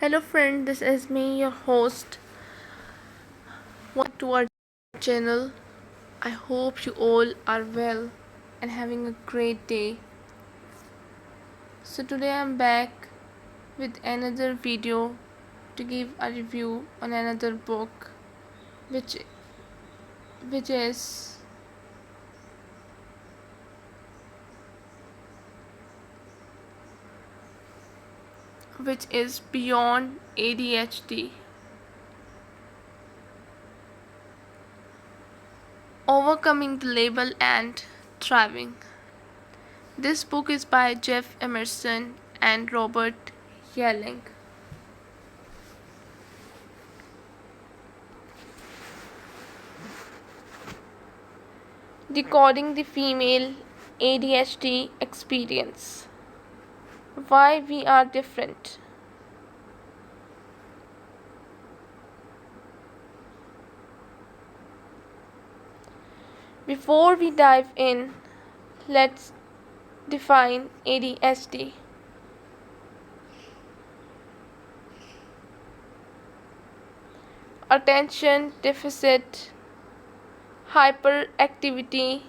Hello, friend. This is me, your host. Welcome to our channel. I hope you all are well and having a great day. So today I'm back with another video to give a review on another book, which which is which is Beyond ADHD. Overcoming the Label and Thriving. This book is by Jeff Emmerson and Robert Yehling. Decoding the Female ADHD Experience. Why we are different. Before we dive in, let's define ADHD. Attention deficit hyperactivity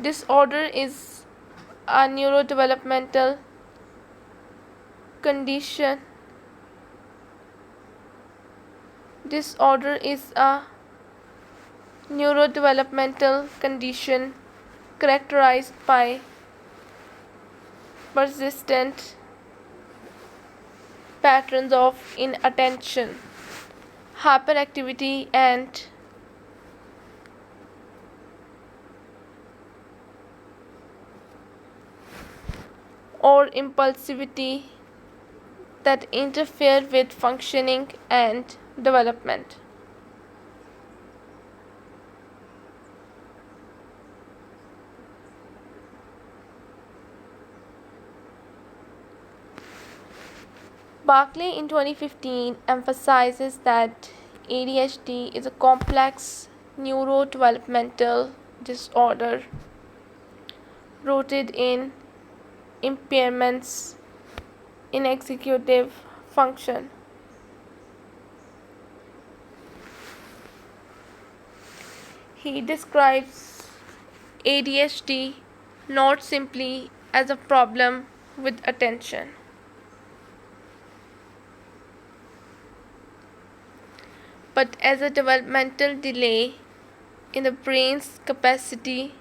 disorder is a neurodevelopmental condition. Disorder is a neurodevelopmental condition characterized by persistent patterns of inattention, hyperactivity, and or impulsivity that interfere with functioning and development. Barclay in 2015 emphasizes that ADHD is a complex neurodevelopmental disorder rooted in impairments in executive function. He describes ADHD not simply as a problem with attention, but as a developmental delay in the brain's capacity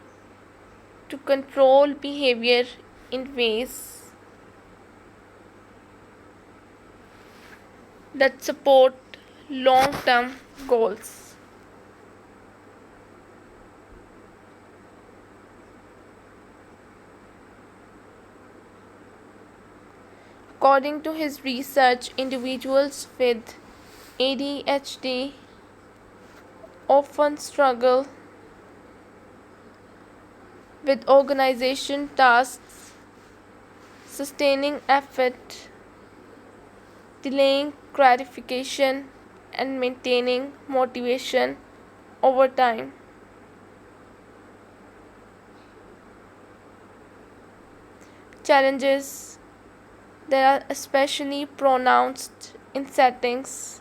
to control behavior in ways that support long term goals. According to his research, individuals with ADHD often struggle with organization tasks, sustaining effort, delaying gratification, and maintaining motivation over time. Challenges that are especially pronounced in settings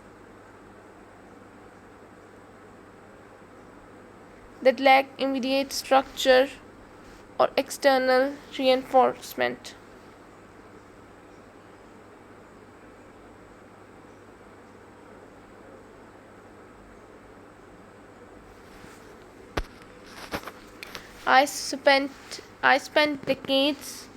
that lack immediate structure or external reinforcement. I spent I spent decades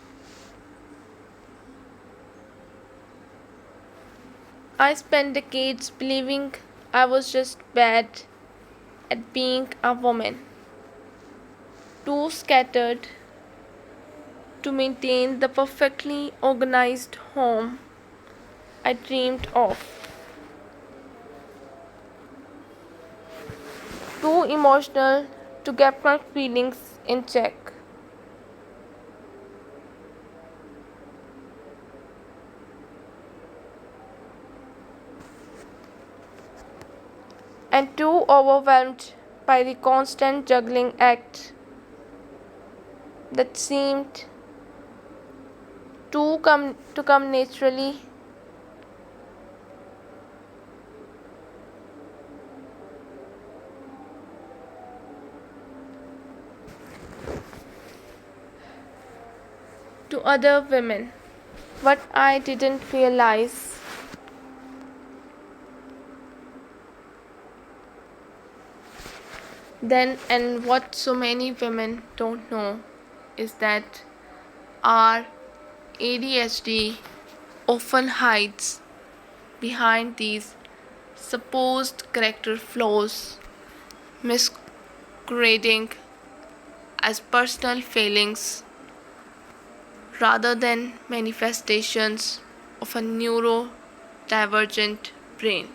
I spent decades believing I was just bad at being a woman, too scattered to maintain the perfectly organized home I dreamed of, too emotional to get my feelings in check. and too overwhelmed by the constant juggling act that seemed to come naturally. To other women. What I didn't realize then, and what so many women don't know, is that our ADHD often hides behind these supposed character flaws, masquerading as personal failings rather than manifestations of a neurodivergent brain.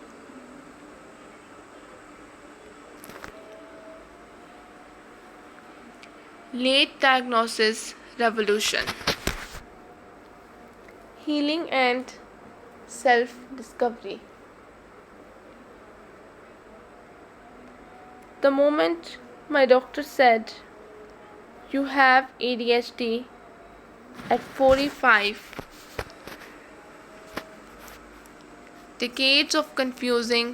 Late diagnosis revolution. Healing and self discovery. The moment my doctor said, "You have ADHD," at 45, decades of confusing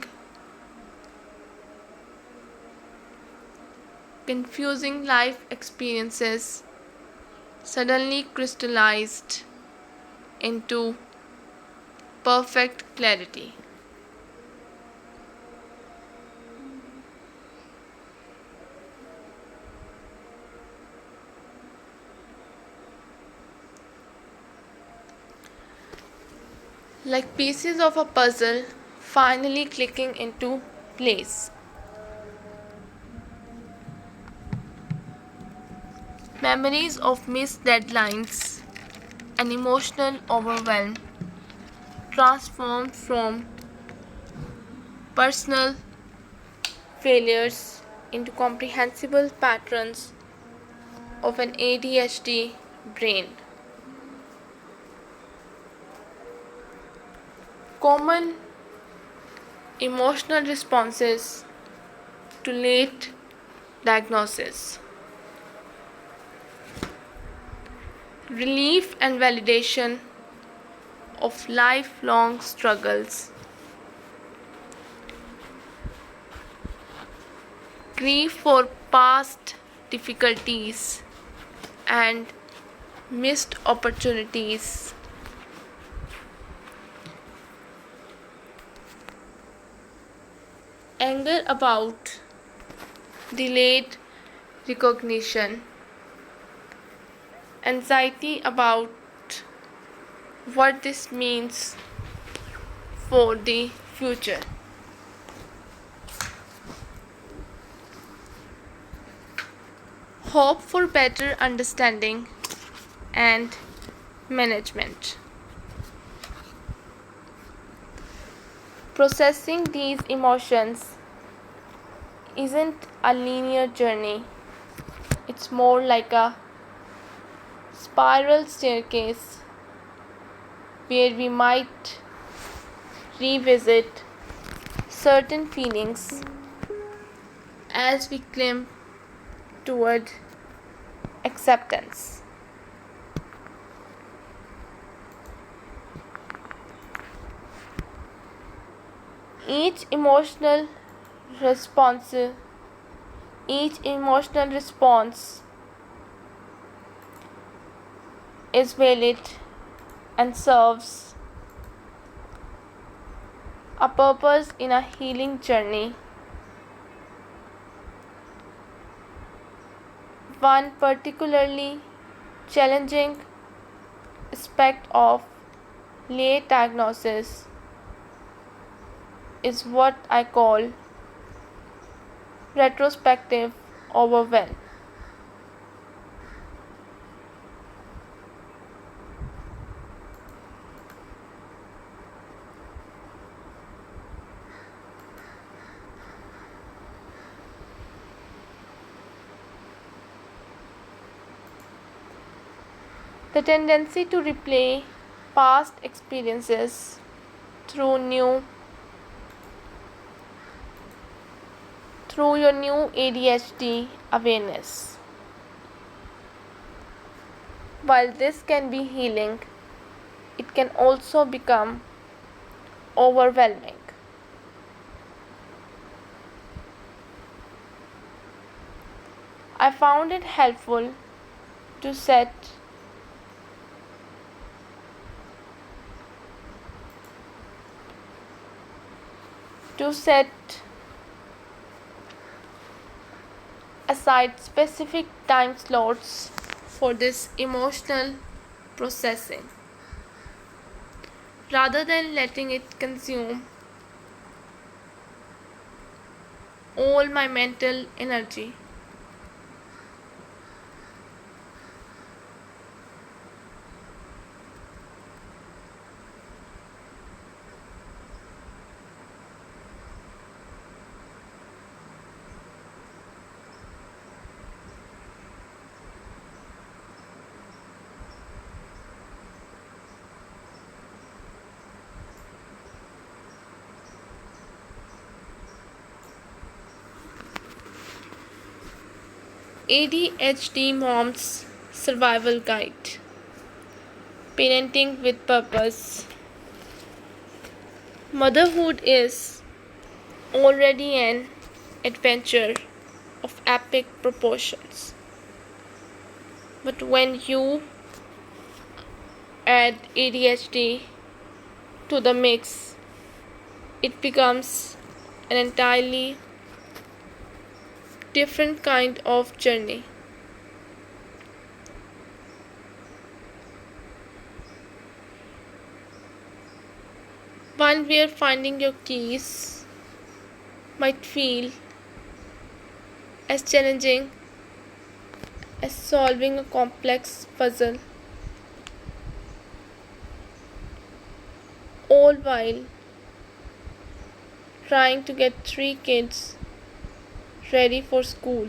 life experiences suddenly crystallized into perfect clarity. Like pieces of a puzzle finally clicking into place. Memories of missed deadlines and emotional overwhelm transformed from personal failures into comprehensible patterns of an ADHD brain. Common emotional responses to late diagnosis. Relief and validation of lifelong struggles. Grief for past difficulties and missed opportunities. Anger about delayed recognition. Anxiety about what this means for the future. Hope for better understanding and management. Processing these emotions isn't a linear journey. It's more like a spiral staircase where we might revisit certain feelings as we climb toward acceptance. Each emotional response is valid and serves a purpose in a healing journey. One particularly challenging aspect of late diagnosis is what I call retrospective overwhelm. The tendency to replay past experiences through new through your new ADHD awareness. While this can be healing, it can also become overwhelming. I found it helpful to set aside specific time slots for this emotional processing rather than letting it consume all my mental energy. ADHD Mom's Survival Guide: Parenting with Purpose. Motherhood is already an adventure of epic proportions. But when you add ADHD to the mix, it becomes an entirely different kind of journey. One where finding your keys might feel as challenging as solving a complex puzzle, all while trying to get 3 kids ready for school.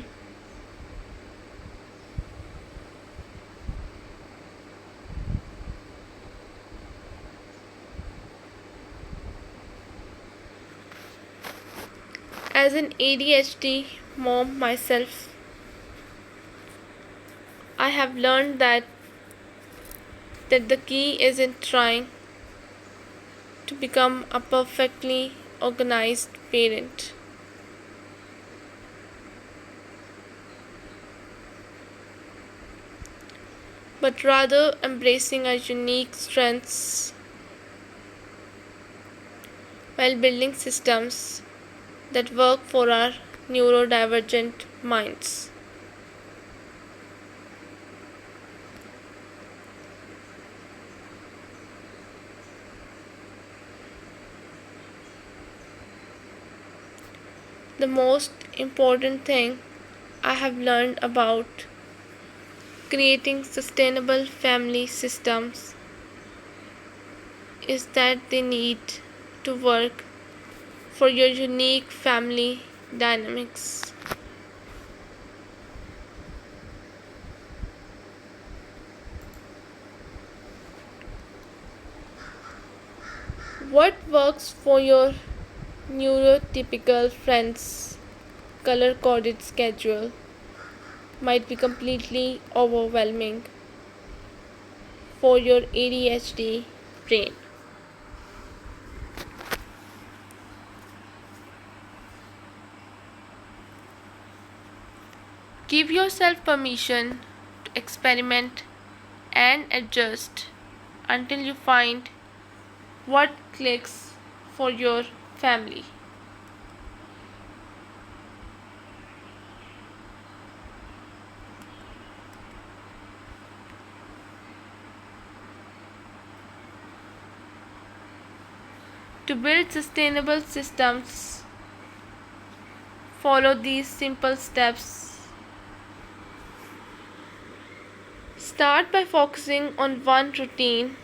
As an ADHD mom myself, I have learned that the key isn't trying to become a perfectly organized parent, but rather embracing our unique strengths while building systems that work for our neurodivergent minds. The most important thing I have learned about creating sustainable family systems is that they need to work for your unique family dynamics. What works for your neurotypical friend's color coded schedule might be completely overwhelming for your ADHD brain. Give yourself permission to experiment and adjust until you find what clicks for your family. To build sustainable systems, follow these simple steps. Start by focusing on one routine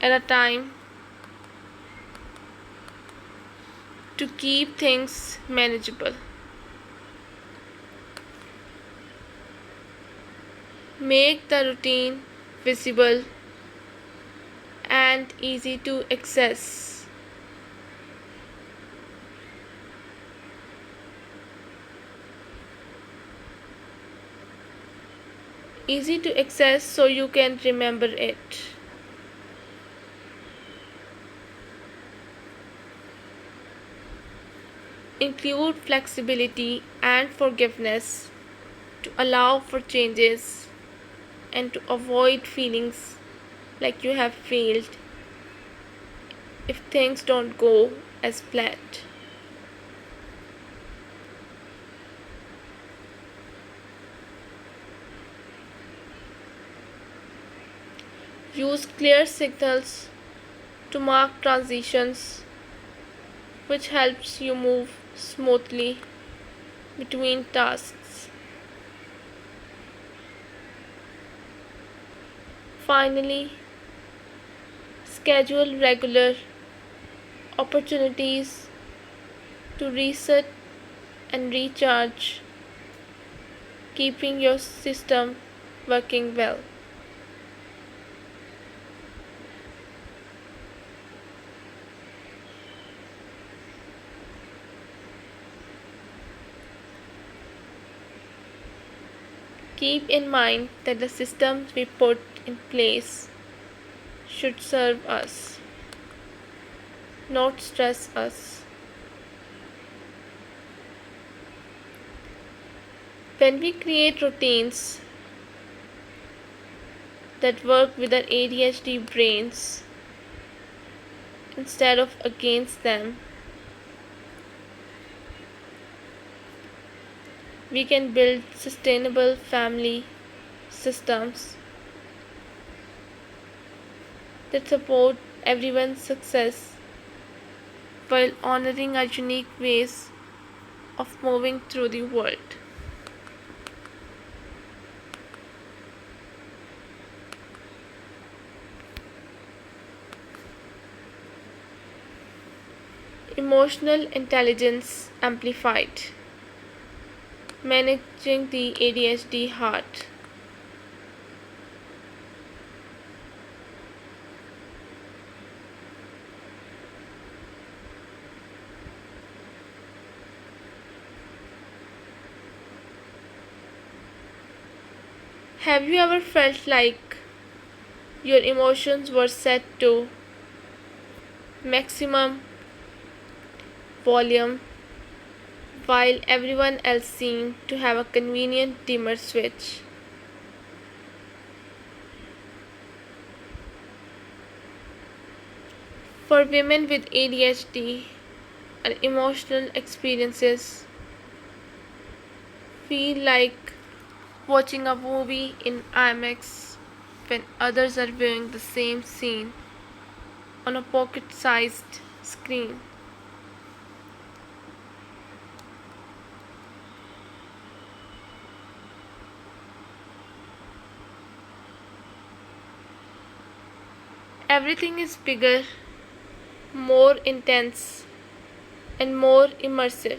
at a time to keep things manageable. Make the routine visible and easy to access. easy to access so you can remember it. Include flexibility and forgiveness to allow for changes and to avoid feelings like you have failed if things don't go as planned. Use clear signals to mark transitions, which helps you move smoothly between tasks. Finally, schedule regular opportunities to reset and recharge, keeping your system working well. Keep in mind that the systems we put in place should serve us, not stress us. When we create routines that work with our ADHD brains instead of against them, we can build sustainable family systems that support everyone's success while honoring our unique ways of moving through the world. Emotional intelligence amplified. Managing the ADHD heart. Have you ever felt like your emotions were set to maximum volume while everyone else seemed to have a convenient dimmer switch? For women with ADHD, our emotional experiences feel like watching a movie in IMAX when others are viewing the same scene on a pocket-sized screen. Everything is bigger, more intense, and more immersive.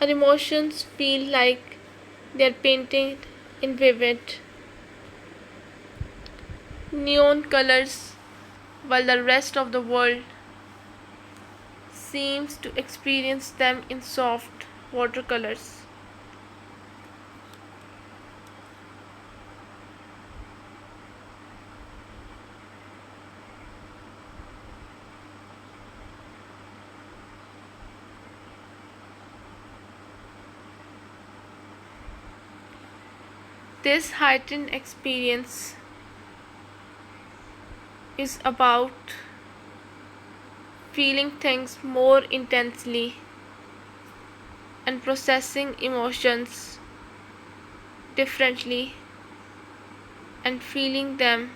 Our emotions feel like they are painted in vivid neon colors while the rest of the world seems to experience them in soft watercolors. This heightened experience is about feeling things more intensely and processing emotions differently and feeling them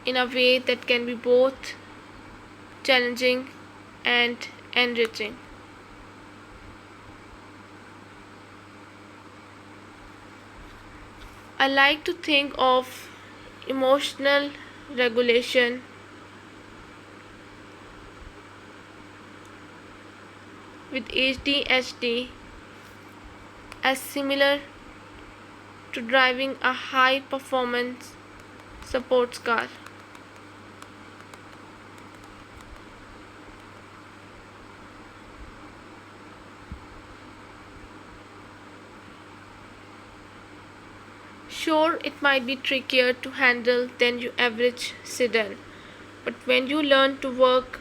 in a way that can be both challenging and enriching. I like to think of emotional regulation with ADHD as similar to driving a high performance sports car. Sure, it might be trickier to handle than your average sedan, but when you learn to work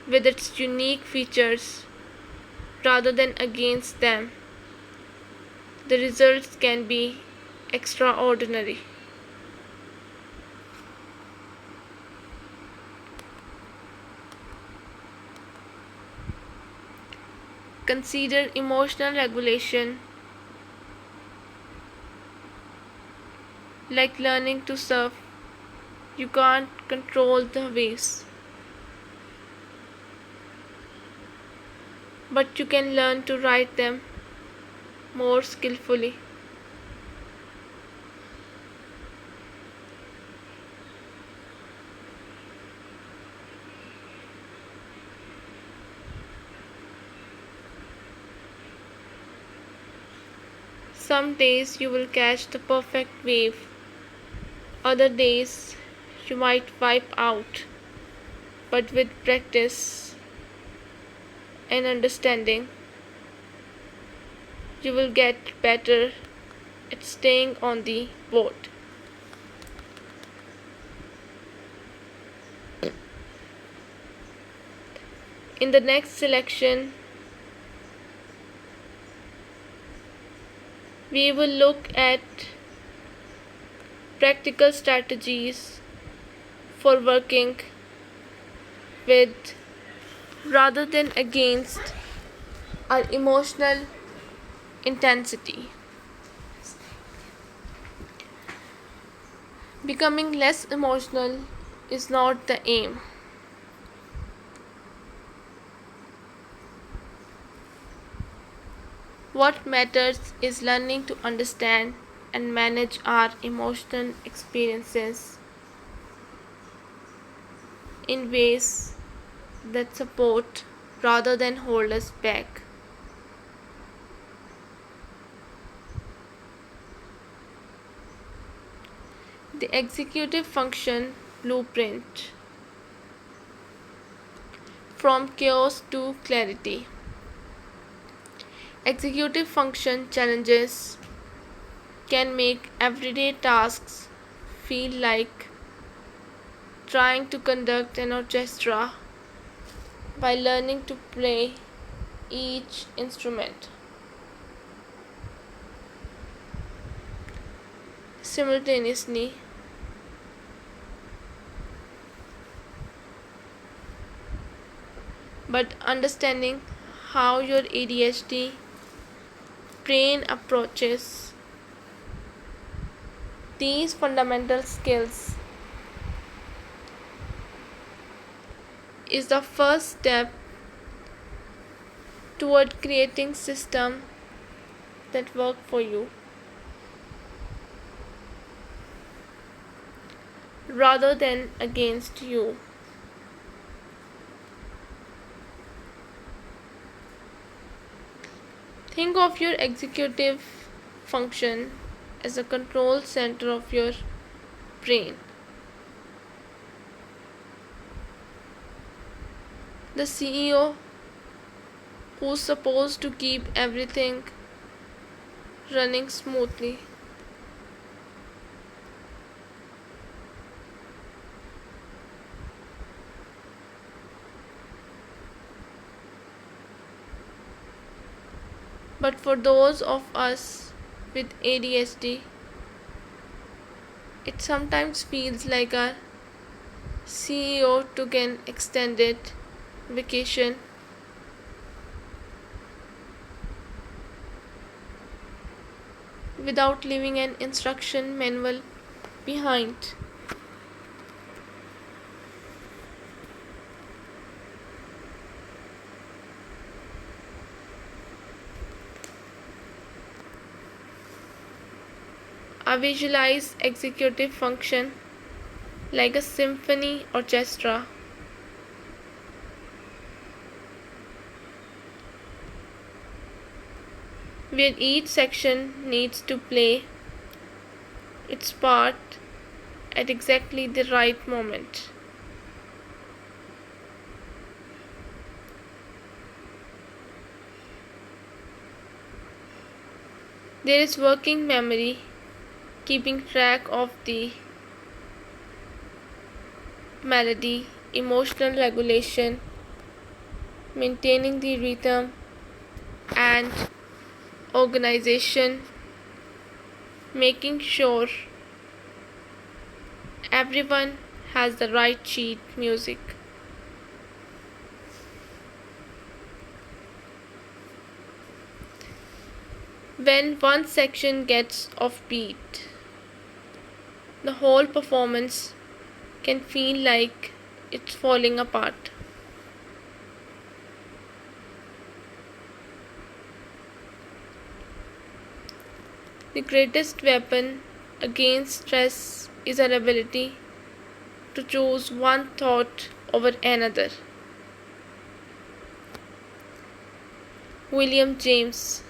with its unique features rather than against them, the results can be extraordinary. Consider emotional regulation, like learning to surf. You can't control the waves, but you can learn to ride them more skillfully. Some days you will catch the perfect wave, other days you might wipe out, but with practice and understanding, you will get better at staying on the boat. In the next selection, we will look at practical strategies for working with rather than against our emotional intensity. Becoming less emotional is not the aim. What matters is learning to understand and manage our emotional experiences in ways that support rather than hold us back. The executive function blueprint, from chaos to clarity. Executive function challenges can make everyday tasks feel like trying to conduct an orchestra by learning to play each instrument simultaneously. But understanding how your ADHD brain approaches these fundamental skills is the first step toward creating systems that work for you rather than against you. Think of your executive function as a control center of your brain. The CEO who's supposed to keep everything running smoothly. But for those of us with ADHD, it sometimes feels like our CEO took an extended vacation without leaving an instruction manual behind. I visualize executive function like a symphony orchestra. Where each section needs to play its part at exactly the right moment. There is working memory, keeping track of the melody, emotional regulation, maintaining the rhythm, and organization, making sure everyone has the right sheet music. When one section gets off beat, the whole performance can feel like it's falling apart. The greatest weapon against stress is our ability to choose one thought over another. William James.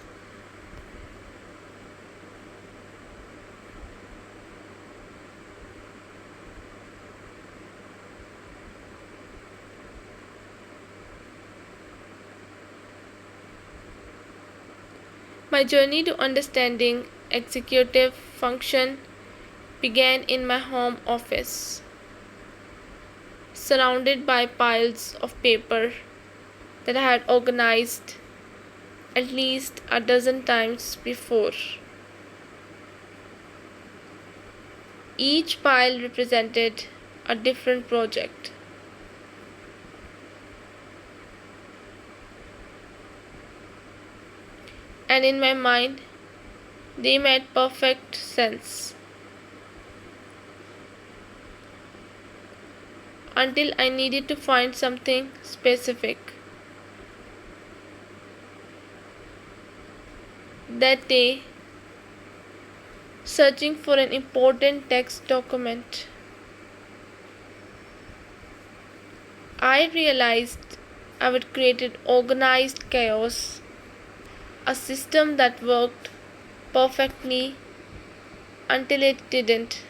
My journey to understanding executive function began in my home office, surrounded by piles of paper that I had organized at least a dozen times before. Each pile represented a different project. And in my mind, they made perfect sense. Until I needed to find something specific. That day, searching for an important text document, I realized I had created organized chaos, a system that worked perfectly until it didn't.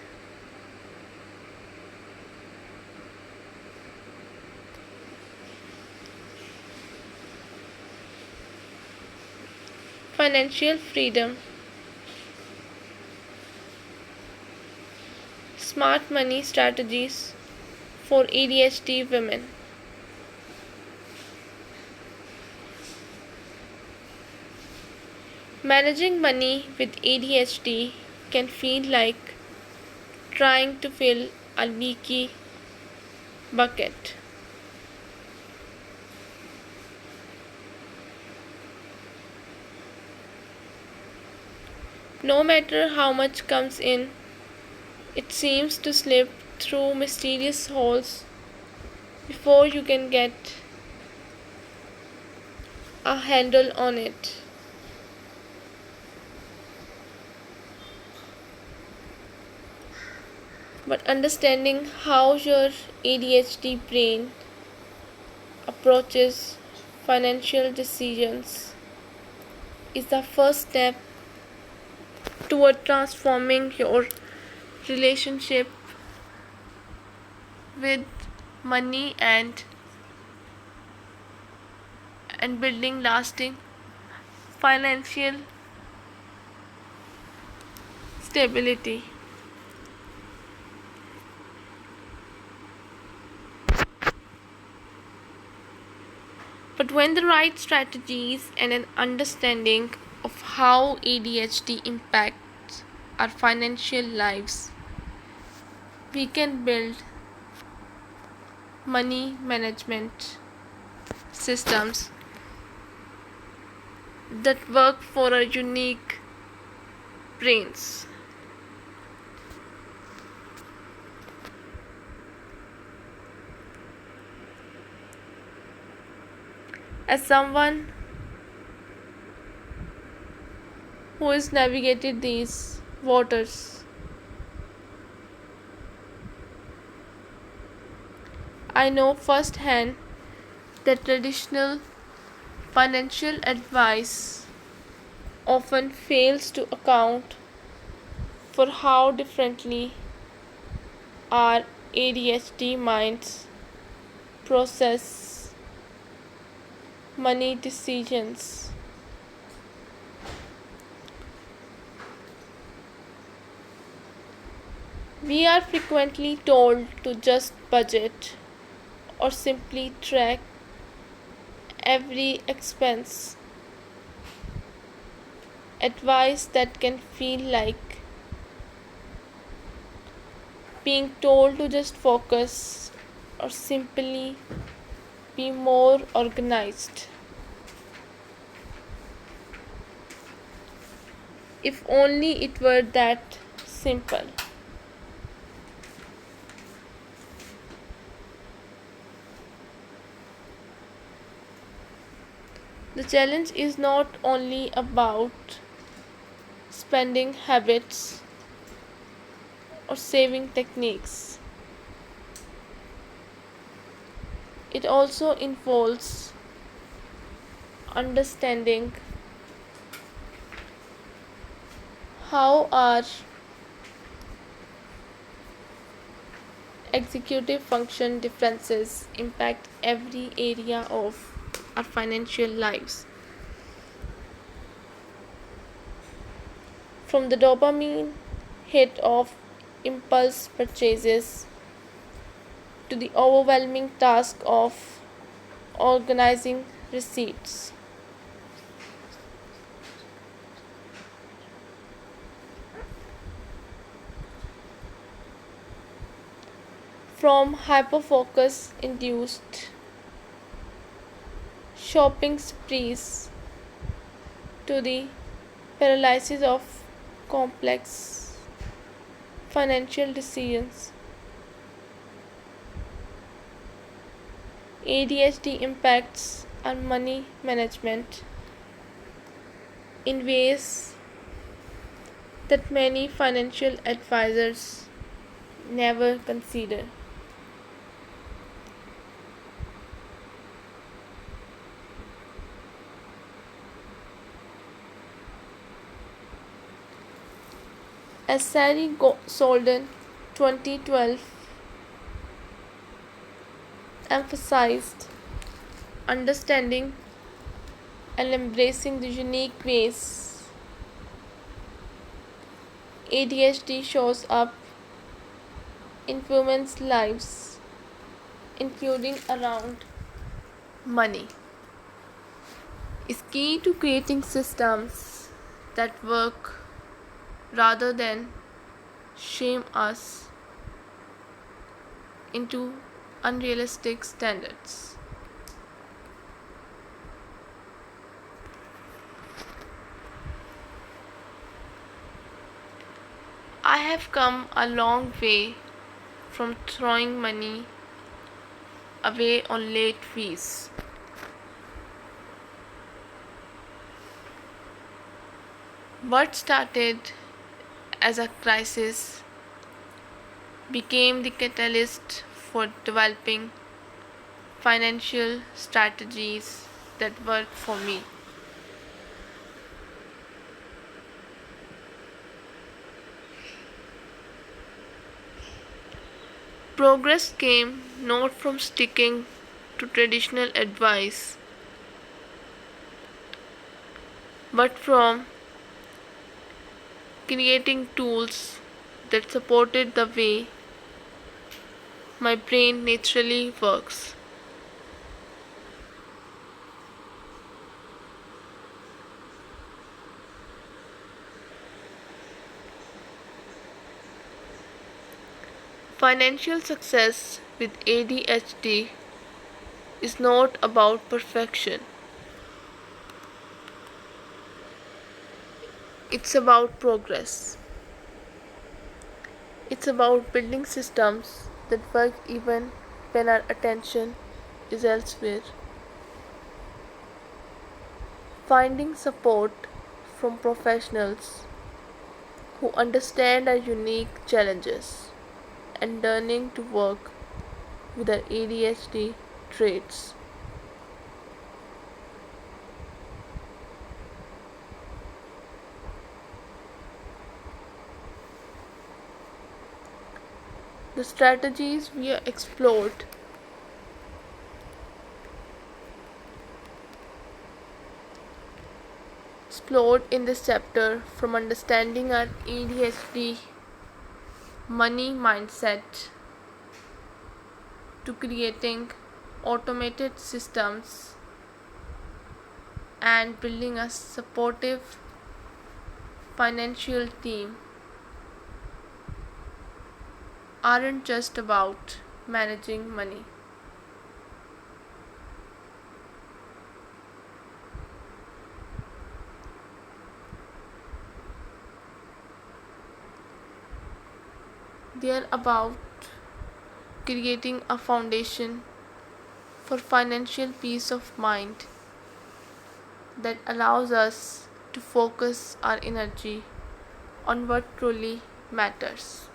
Financial freedom. Smart money strategies for ADHD women. Managing money with ADHD can feel like trying to fill a leaky bucket. No matter how much comes in, it seems to slip through mysterious holes before you can get a handle on it. But understanding how your ADHD brain approaches financial decisions is the first step toward transforming your relationship with money and building lasting financial stability. But when the right strategies and an understanding of how ADHD impacts our financial lives, we can build money management systems that work for our unique brains. As someone who has navigated these waters, I know firsthand that traditional financial advice often fails to account for how differently our ADHD minds process money decisions. We are frequently told to just budget or simply track every expense. Advice that can feel like being told to just focus or simply be more organized. If only it were that simple. The challenge is not only about spending habits or saving techniques, it also involves understanding how our executive function differences impact every area of our financial lives. From the dopamine hit of impulse purchases to the overwhelming task of organizing receipts. From hyperfocus induced shopping sprees to the paralysis of complex financial decisions, ADHD impacts on money management in ways that many financial advisors never consider. As Sally Solden 2012 emphasized, understanding and embracing the unique ways ADHD shows up in women's lives, including around money, is key to creating systems that work rather than shame us into unrealistic standards. I have come a long way from throwing money away on late fees. What started as a crisis became the catalyst for developing financial strategies that work for me. Progress came not from sticking to traditional advice, but from creating tools that supported the way my brain naturally works. Financial success with ADHD is not about perfection. It's about progress. It's about building systems that work even when our attention is elsewhere. Finding support from professionals who understand our unique challenges and learning to work with our ADHD traits. The strategies we explored in this chapter, from understanding our ADHD money mindset to creating automated systems and building a supportive financial team aren't just about managing money. They are about creating a foundation for financial peace of mind that allows us to focus our energy on what truly matters.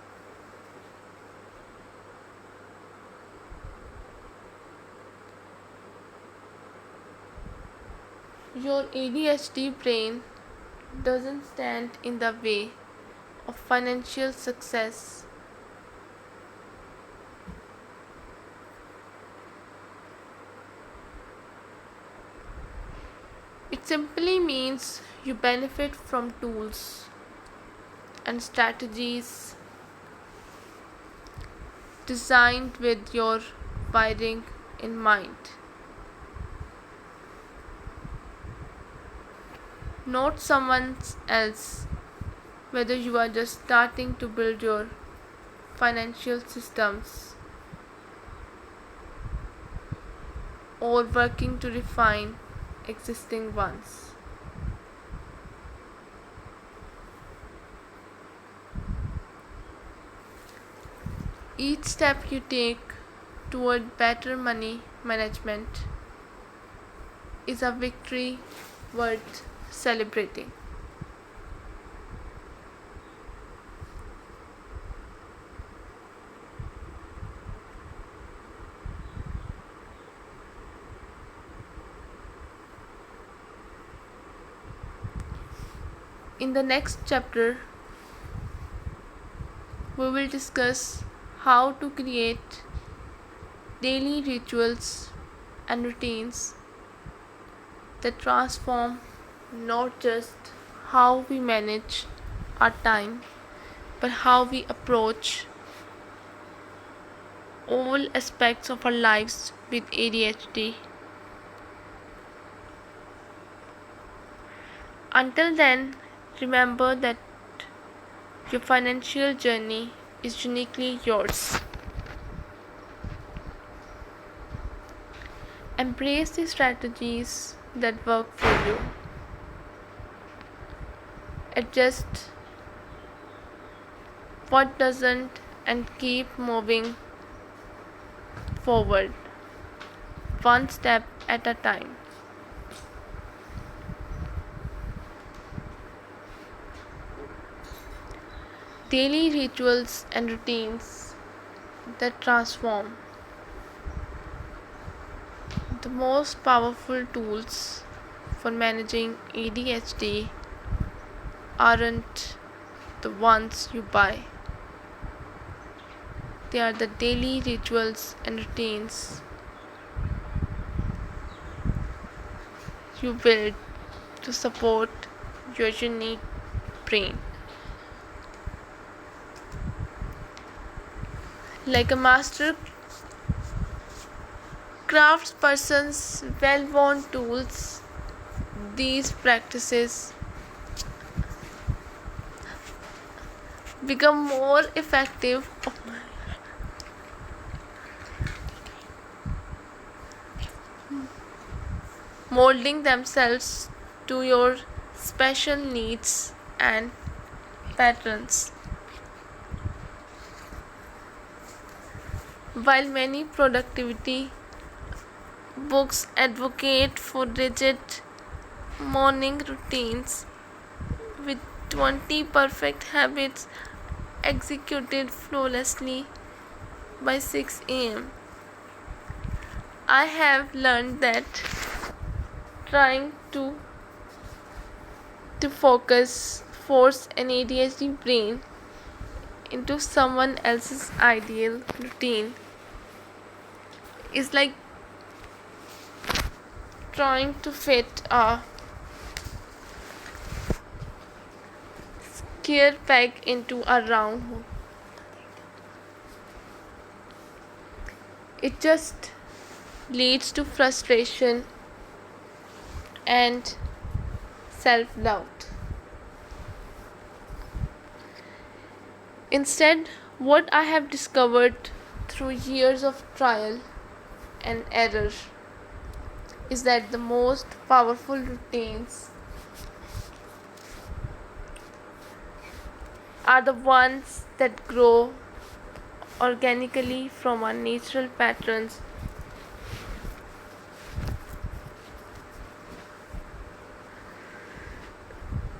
Your ADHD brain doesn't stand in the way of financial success. It simply means you benefit from tools and strategies designed with your wiring in mind, not someone else. Whether you are just starting to build your financial systems or working to refine existing ones. Each step you take toward better money management is a victory worth celebrating. In the next chapter, we will discuss how to create daily rituals and routines that transform not just how we manage our time but how we approach all aspects of our lives with ADHD. Until then, remember that your financial journey is uniquely yours. Embrace the strategies that work for you. Adjust what doesn't and keep moving forward, one step at a time. Daily rituals and routines that transform. The most powerful tools for managing ADHD aren't the ones you buy. They are the daily rituals and routines you build to support your unique brain. Like a master craftsperson's well-worn tools, these practices become more effective, molding themselves to your special needs and patterns. While many productivity books advocate for rigid morning routines with 20 perfect habits executed flawlessly by 6 a.m., I have learned that trying to force an ADHD brain into someone else's ideal routine is like trying to fit a square peg into a round hole. It just leads to frustration and self-doubt. Instead, what I have discovered through years of trial and error is that the most powerful routines are the ones that grow organically from our natural patterns.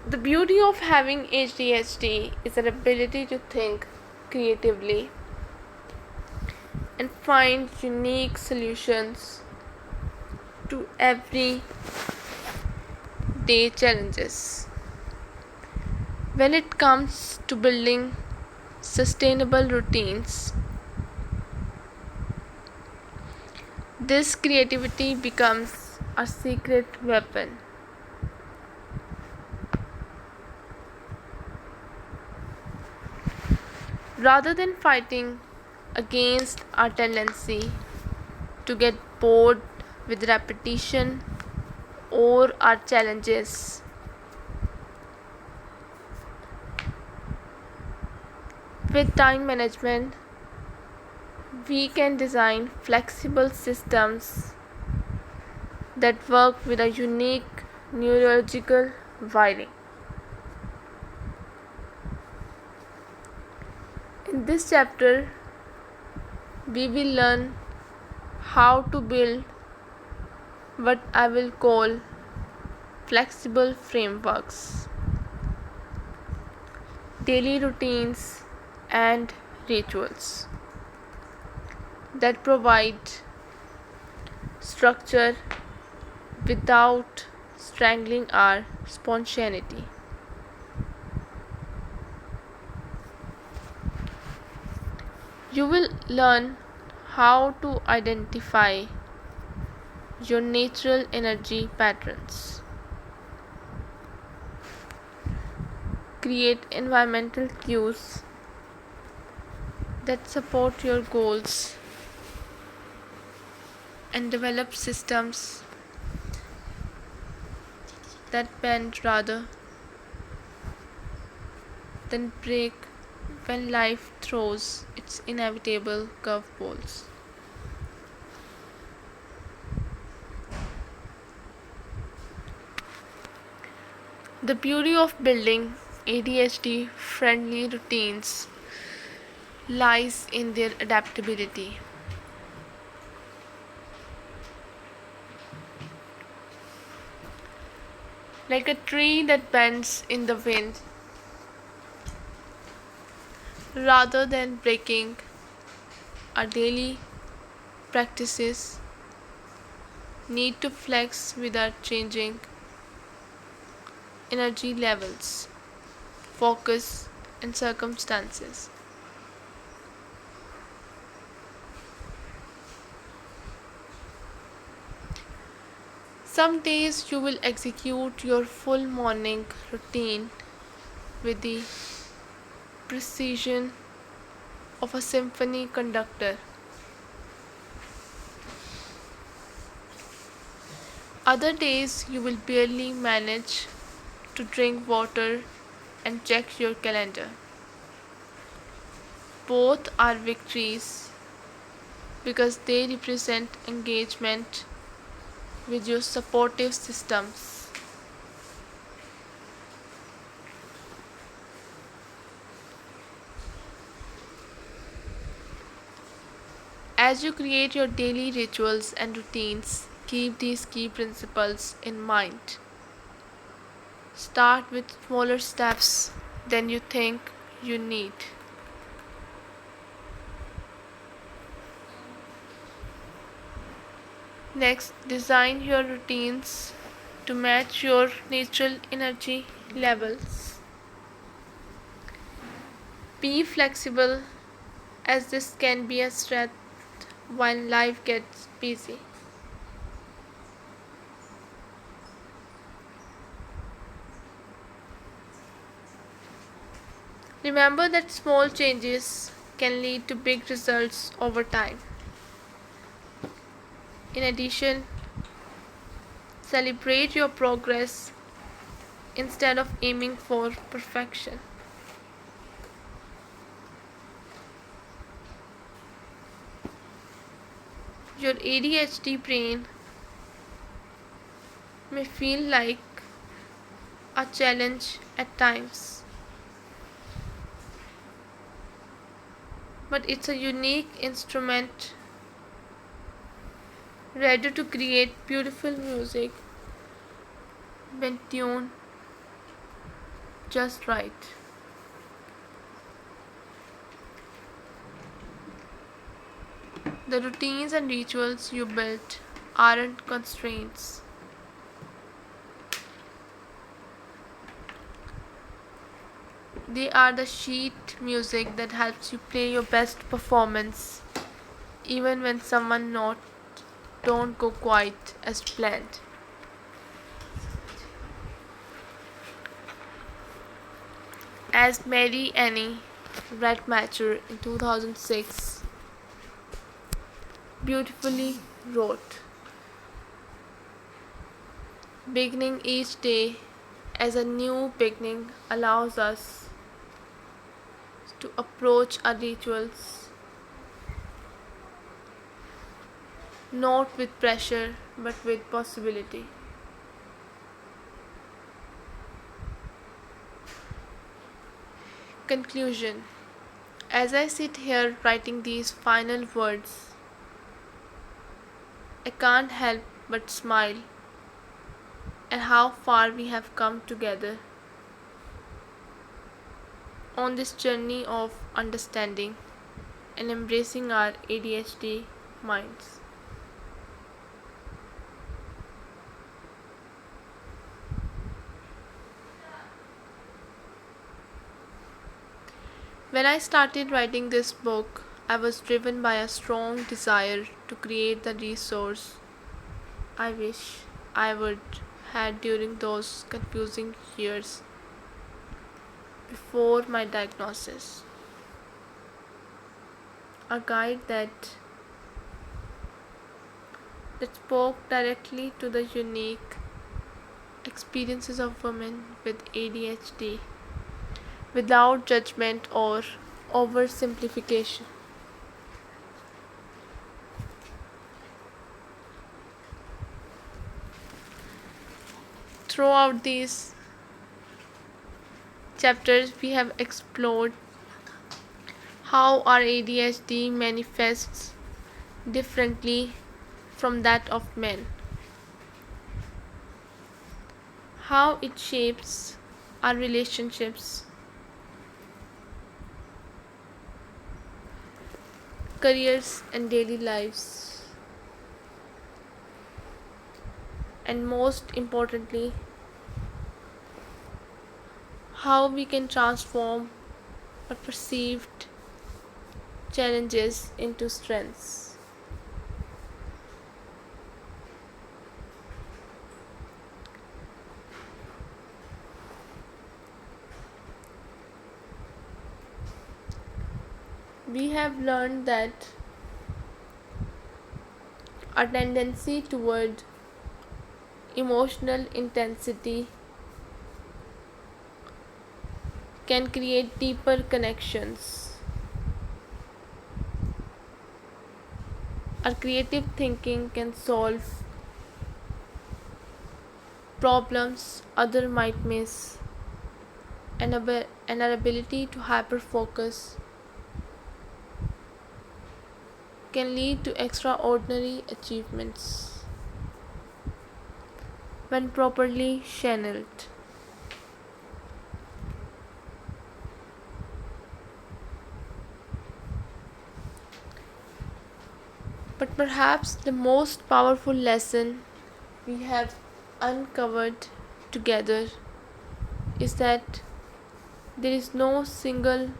The beauty of having ADHD is our ability to think creatively and find unique solutions to everyday challenges. When it comes to building sustainable routines, this creativity becomes a secret weapon. Rather than fighting against our tendency to get bored with repetition or our challenges, with time management, we can design flexible systems that work with a unique neurological wiring. In this chapter, we will learn how to build what I will call flexible frameworks, daily routines, and rituals that provide structure without strangling our spontaneity. You will learn how to identify your natural energy patterns, create environmental cues that support your goals, and develop systems that bend rather than break when life throws its inevitable curveballs. The beauty of building ADHD friendly routines lies in their adaptability. Like a tree that bends in the wind, rather than breaking, our daily practices need to flex with our changing energy levels, focus, and circumstances. Some days you will execute your full morning routine with the precision of a symphony conductor. Other days you will barely manage to drink water and check your calendar. Both are victories because they represent engagement with your supportive systems. As you create your daily rituals and routines, keep these key principles in mind. Start with smaller steps than you think you need. Next, design your routines to match your natural energy levels. Be flexible, as this can be a strength when life gets busy. Remember that small changes can lead to big results over time. In addition, celebrate your progress instead of aiming for perfection. Your ADHD brain may feel like a challenge at times, but it's a unique instrument ready to create beautiful music when tuned just right. The routines and rituals you built aren't constraints. They are the sheet music that helps you play your best performance even when someone not don't go quite as planned. As Mary Annie Redmacher in 2006 beautifully wrote, beginning each day as a new beginning allows us to approach our rituals not with pressure but with possibility. Conclusion. As I sit here writing these final words, I can't help but smile at how far we have come together on this journey of understanding and embracing our ADHD minds. When I started writing this book, I was driven by a strong desire to create the resource I wish I would had during those confusing years before my diagnosis. A guide that spoke directly to the unique experiences of women with ADHD without judgment or oversimplification. Throughout these chapters, we have explored how our ADHD manifests differently from that of men, how it shapes our relationships, careers, and daily lives, and most importantly, how we can transform our perceived challenges into strengths. We have learned that a tendency toward emotional intensity can create deeper connections. Our creative thinking can solve problems others might miss, and our ability to hyper-focus can lead to extraordinary achievements when properly channeled. But perhaps the most powerful lesson we have uncovered together is that there is no single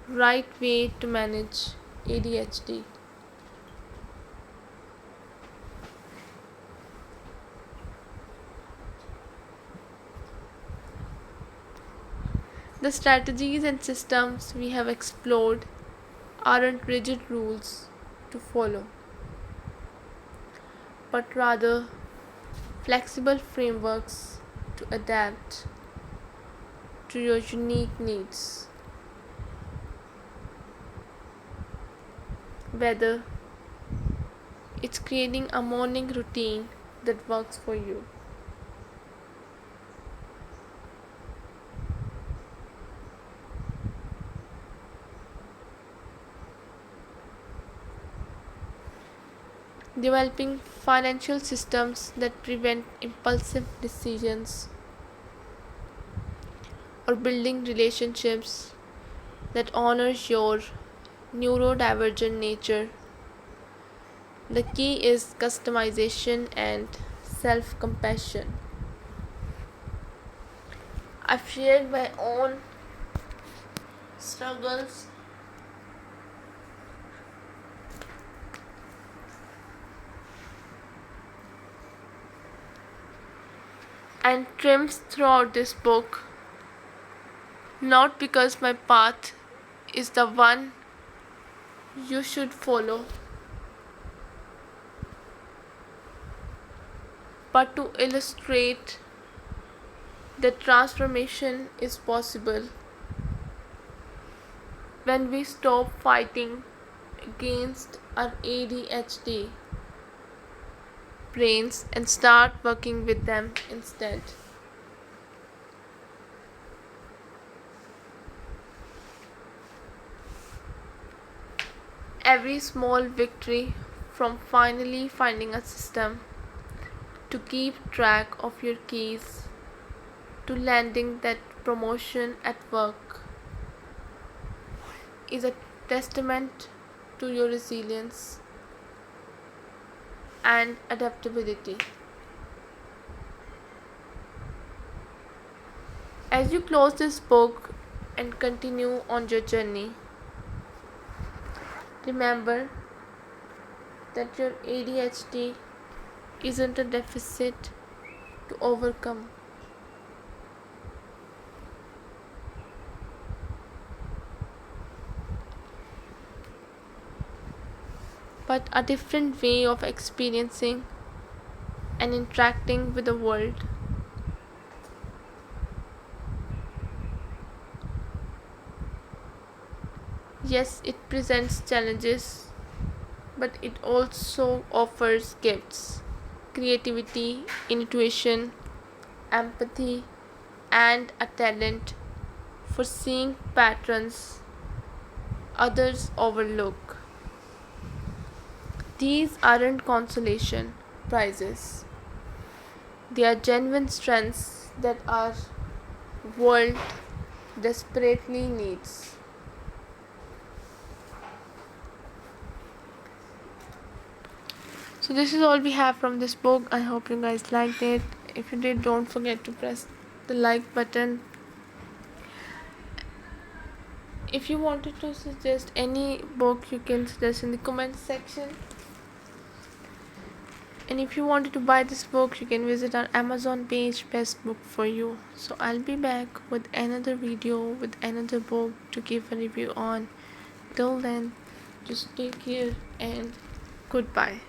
right way to manage ADHD. The strategies and systems we have explored aren't rigid rules to follow. but rather flexible frameworks to adapt to your unique needs. Whether it's creating a morning routine that works for you, developing financial systems that prevent impulsive decisions, or building relationships that honors your neurodivergent nature. The key is customization and self-compassion. I've shared my own struggles and triumphs throughout this book, not because my path is the one you should follow, but to illustrate that transformation is possible when we stop fighting against our ADHD brains and start working with them instead. Every small victory, from finally finding a system to keep track of your keys to landing that promotion at work, is a testament to your resilience and adaptability. As you close this book and continue on your journey, remember that your ADHD isn't a deficit to overcome, but a different way of experiencing and interacting with the world. Yes, it presents challenges, but it also offers gifts: creativity, intuition, empathy, and a talent for seeing patterns others overlook. These aren't consolation prizes, they are genuine strengths that our world desperately needs. So this is all we have from this book. I hope you guys liked it. If you did, don't forget to press the like button. If you wanted to suggest any book, you can suggest in the comment section. And if you wanted to buy this book, you can visit our Amazon page, BestBook4u. So I'll be back with another video with another book to give a review on. Till then, just take care and goodbye.